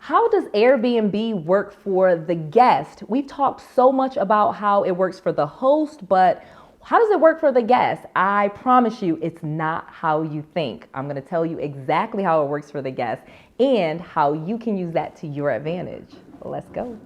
How does Airbnb work for the guest? We've talked so much about how it works for the host, but how does it work for the guest? I promise you, it's not how you think. I'm going to tell you exactly how it works for the guest and how you can use that to your advantage. Let's go.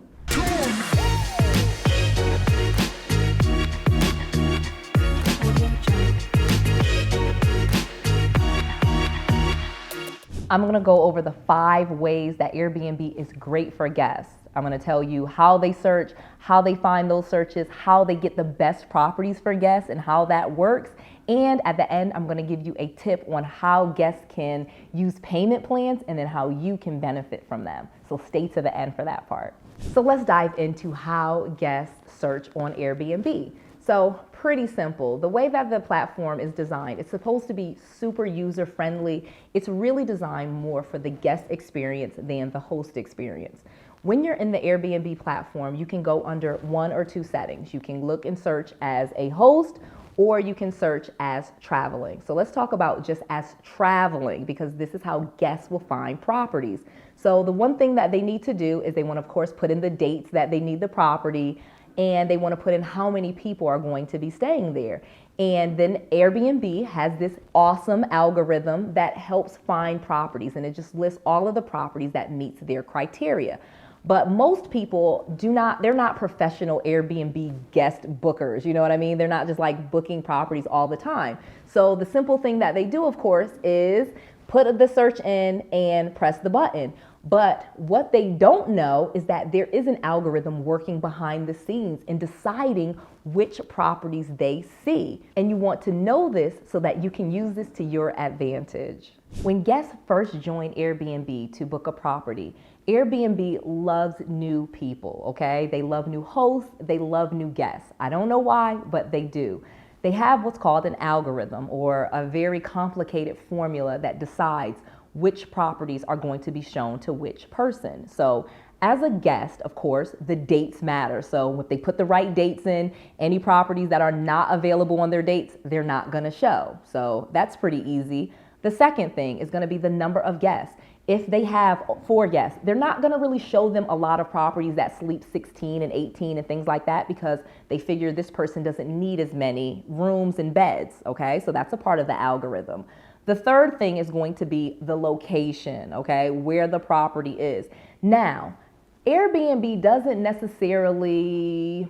I'm going to go over the 5 ways that Airbnb is great for guests. I'm going to tell you how they search, how they find those searches, how they get the best properties for guests and how that works. And at the end, I'm going to give you a tip on how guests can use payment plans and then how you can benefit from them. So stay to the end for that part. So let's dive into how guests search on Airbnb. So pretty simple. The way that the platform is designed, it's supposed to be super user friendly. It's really designed more for the guest experience than the host experience. When you're in the Airbnb platform, you can go under 1 or 2 settings. You can look and search as a host, or you can search as traveling. So let's talk about just as traveling, because this is how guests will find properties. So the one thing that they need to do is they want to, of course, put in the dates that they need the property, and they want to put in how many people are going to be staying there. And then Airbnb has this awesome algorithm that helps find properties, and it just lists all of the properties that meets their criteria. But most people they're not professional Airbnb guest bookers, you know what I mean? They're not just like booking properties all the time. So the simple thing that they do, of course, is put the search in and press the button. But what they don't know is that there is an algorithm working behind the scenes in deciding which properties they see. And you want to know this so that you can use this to your advantage. When guests first join Airbnb to book a property, Airbnb loves new people, okay? They love new hosts, they love new guests. I don't know why, but they do. They have what's called an algorithm, or a very complicated formula that decides which properties are going to be shown to which person. So as a guest, of course, the dates matter. So if they put the right dates in, any properties that are not available on their dates, they're not gonna show. So that's pretty easy. The second thing is gonna be the number of guests. If they have 4 guests, they're not gonna really show them a lot of properties that sleep 16 and 18 and things like that, because they figure this person doesn't need as many rooms and beds, okay? So that's a part of the algorithm. The third thing is going to be the location, okay, where the property is. Now, Airbnb doesn't necessarily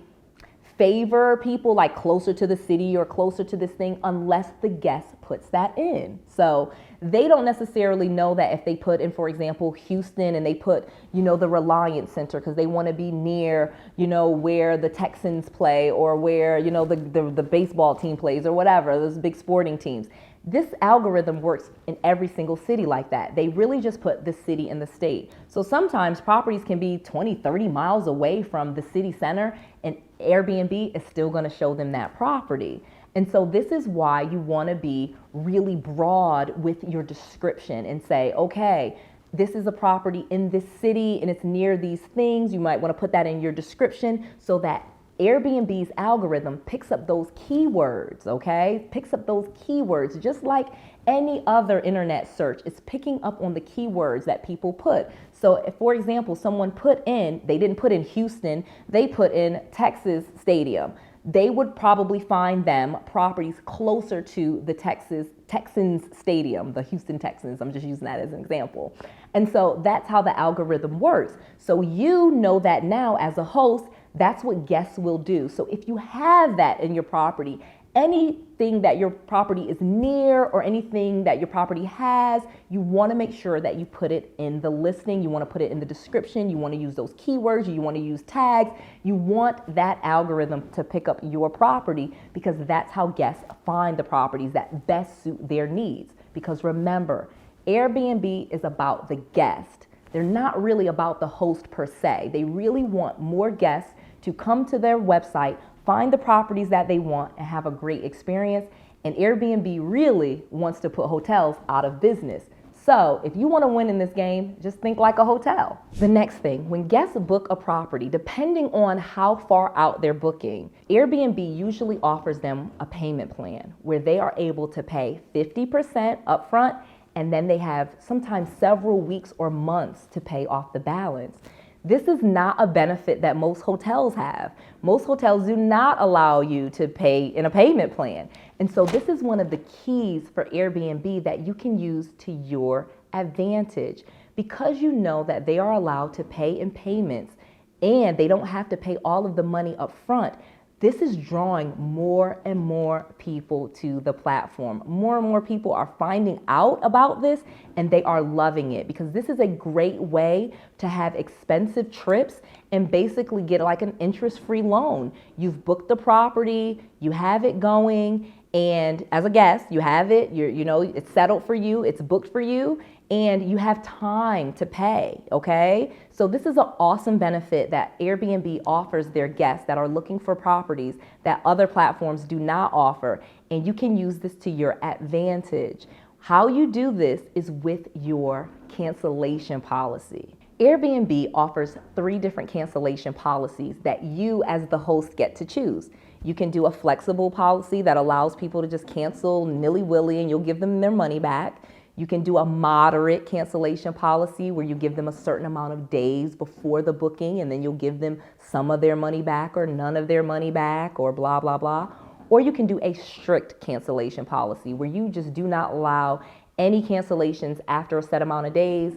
favor people like closer to the city or closer to this thing unless the guest puts that in. So they don't necessarily know that if they put in, for example, Houston, and they put, the Reliance Center because they want to be near, where the Texans play, or where, the baseball team plays, or whatever, those big sporting teams. This algorithm works in every single city like that. They really just put the city and the state. So sometimes properties can be 20, 30 miles away from the city center, and Airbnb is still going to show them that property. And so this is why you want to be really broad with your description and say, okay, this is a property in this city and it's near these things. You might want to put that in your description so that Airbnb's algorithm picks up those keywords, okay? Picks up those keywords just like any other internet search. It's picking up on the keywords that people put. So if, for example, someone they didn't put in Houston, they put in Texas Stadium. They would probably find them properties closer to the Texans Stadium, the Houston Texans. I'm just using that as an example. And so that's how the algorithm works. So you know that now as a host, that's what guests will do. So if you have that in your property, anything that your property is near or anything that your property has, you want to make sure that you put it in the listing. You want to put it in the description. You want to use those keywords. You want to use tags. You want that algorithm to pick up your property, because that's how guests find the properties that best suit their needs. Because remember, Airbnb is about the guest. They're not really about the host per se. They really want more guests to come to their website, find the properties that they want, and have a great experience. And Airbnb really wants to put hotels out of business. So if you want to win in this game, just think like a hotel. The next thing, when guests book a property, depending on how far out they're booking, Airbnb usually offers them a payment plan where they are able to pay 50% upfront and then they have sometimes several weeks or months to pay off the balance. This is not a benefit that most hotels have. Most hotels do not allow you to pay in a payment plan. And so this is one of the keys for Airbnb that you can use to your advantage. Because you know that they are allowed to pay in payments and they don't have to pay all of the money up front, this is drawing more and more people to the platform. More and more people are finding out about this and they are loving it, because this is a great way to have expensive trips and basically get like an interest-free loan. You've booked the property, you have it going, and as a guest, you have it, it's settled for you, it's booked for you, and you have time to pay, okay? So this is an awesome benefit that Airbnb offers their guests that are looking for properties that other platforms do not offer, and you can use this to your advantage. How you do this is with your cancellation policy. Airbnb offers 3 different cancellation policies that you as the host get to choose. You can do a flexible policy that allows people to just cancel nilly-willy and you'll give them their money back. You can do a moderate cancellation policy where you give them a certain amount of days before the booking and then you'll give them some of their money back or none of their money back or blah, blah, blah. Or you can do a strict cancellation policy where you just do not allow any cancellations after a set amount of days.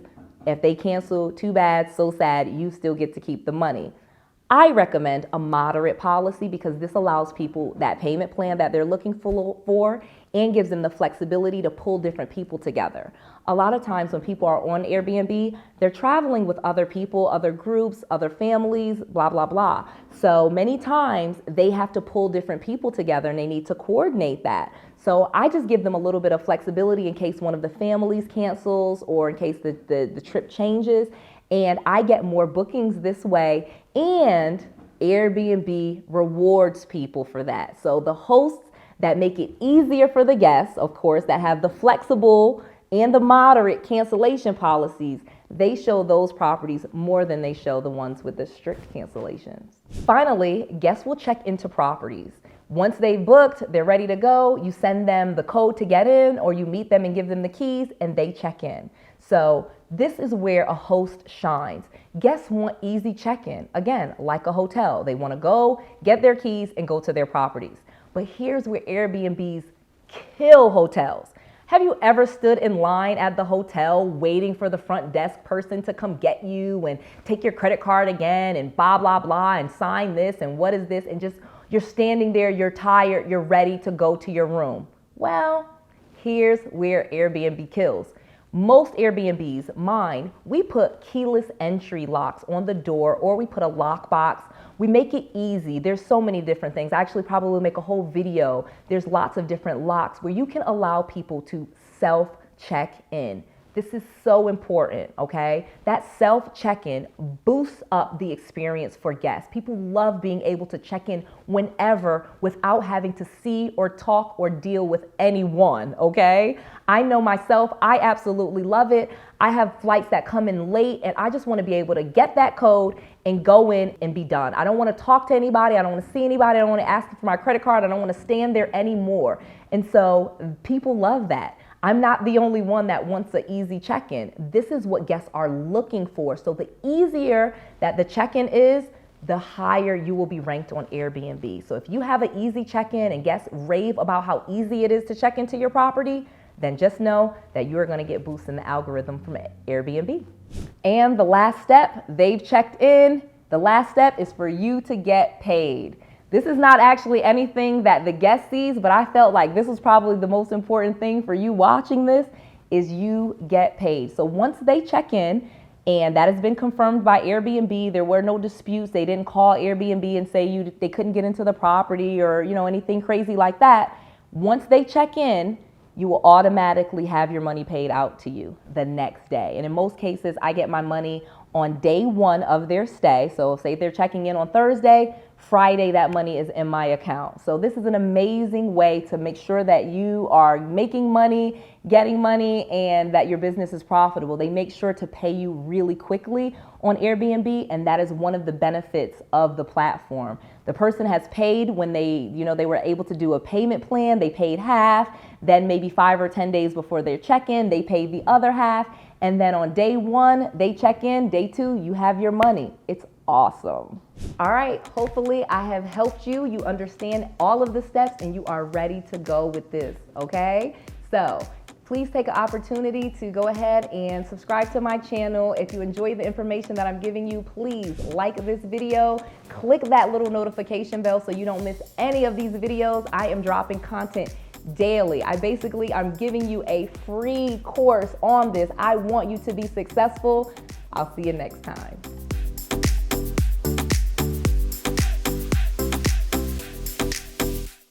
If they cancel, too bad, so sad, you still get to keep the money. I recommend a moderate policy because this allows people that payment plan that they're looking for and gives them the flexibility to pull different people together. A lot of times when people are on Airbnb, they're traveling with other people, other groups, other families, blah, blah, blah. So many times they have to pull different people together and they need to coordinate that. So I just give them a little bit of flexibility in case one of the families cancels or in case the trip changes. And I get more bookings this way, and Airbnb rewards people for that. So the hosts that make it easier for the guests, of course, that have the flexible and the moderate cancellation policies, they show those properties more than they show the ones with the strict cancellations. Finally, guests will check into properties. Once they've booked, they're ready to go, you send them the code to get in, or you meet them and give them the keys and they check in. So this is where a host shines. Guests want easy check-in. Again, like a hotel. They want to go, get their keys, and go to their properties. But here's where Airbnbs kill hotels. Have you ever stood in line at the hotel waiting for the front desk person to come get you and take your credit card again and blah, blah, blah, and sign this and what is this? And just you're standing there, you're tired, you're ready to go to your room. Well, here's where Airbnb kills. Most Airbnbs, mine, we put keyless entry locks on the door, or we put a lockbox. We make it easy. There's so many different things. I actually probably make a whole video. There's lots of different locks where you can allow people to self-check in. This is so important, okay? That self-check-in boosts up the experience for guests. People love being able to check in whenever without having to see or talk or deal with anyone, okay? I know myself, I absolutely love it. I have flights that come in late and I just want to be able to get that code and go in and be done. I don't want to talk to anybody. I don't want to see anybody. I don't want to ask for my credit card. I don't want to stand there anymore. And so people love that. I'm not the only one that wants an easy check-in. This is what guests are looking for. So the easier that the check-in is, the higher you will be ranked on Airbnb. So if you have an easy check-in and guests rave about how easy it is to check into your property, then just know that you're going to get boosted in the algorithm from Airbnb. And the last step, they've checked in. The last step is for you to get paid. This is not actually anything that the guest sees, but I felt like this was probably the most important thing for you watching this is you get paid. So once they check in, and that has been confirmed by Airbnb, there were no disputes. They didn't call Airbnb and say they couldn't get into the property or anything crazy like that. Once they check in, you will automatically have your money paid out to you the next day. And in most cases, I get my money on day one of their stay. So say they're checking in on Thursday, Friday, that money is in my account. So this is an amazing way to make sure that you are making money, getting money, and that your business is profitable. They make sure to pay you really quickly on Airbnb, and that is one of the benefits of the platform. The person has paid when they were able to do a payment plan. They paid half, then maybe 5 or 10 days before their check-in, they paid the other half, and then on day 1, they check in, day 2, you have your money. It's awesome. All right, hopefully I have helped you. You understand all of the steps and you are ready to go with this, okay? So please take an opportunity to go ahead and subscribe to my channel. If you enjoy the information that I'm giving you, please like this video, click that little notification bell so you don't miss any of these videos. I am dropping content daily. I'm giving you a free course on this. I want you to be successful. I'll see you next time.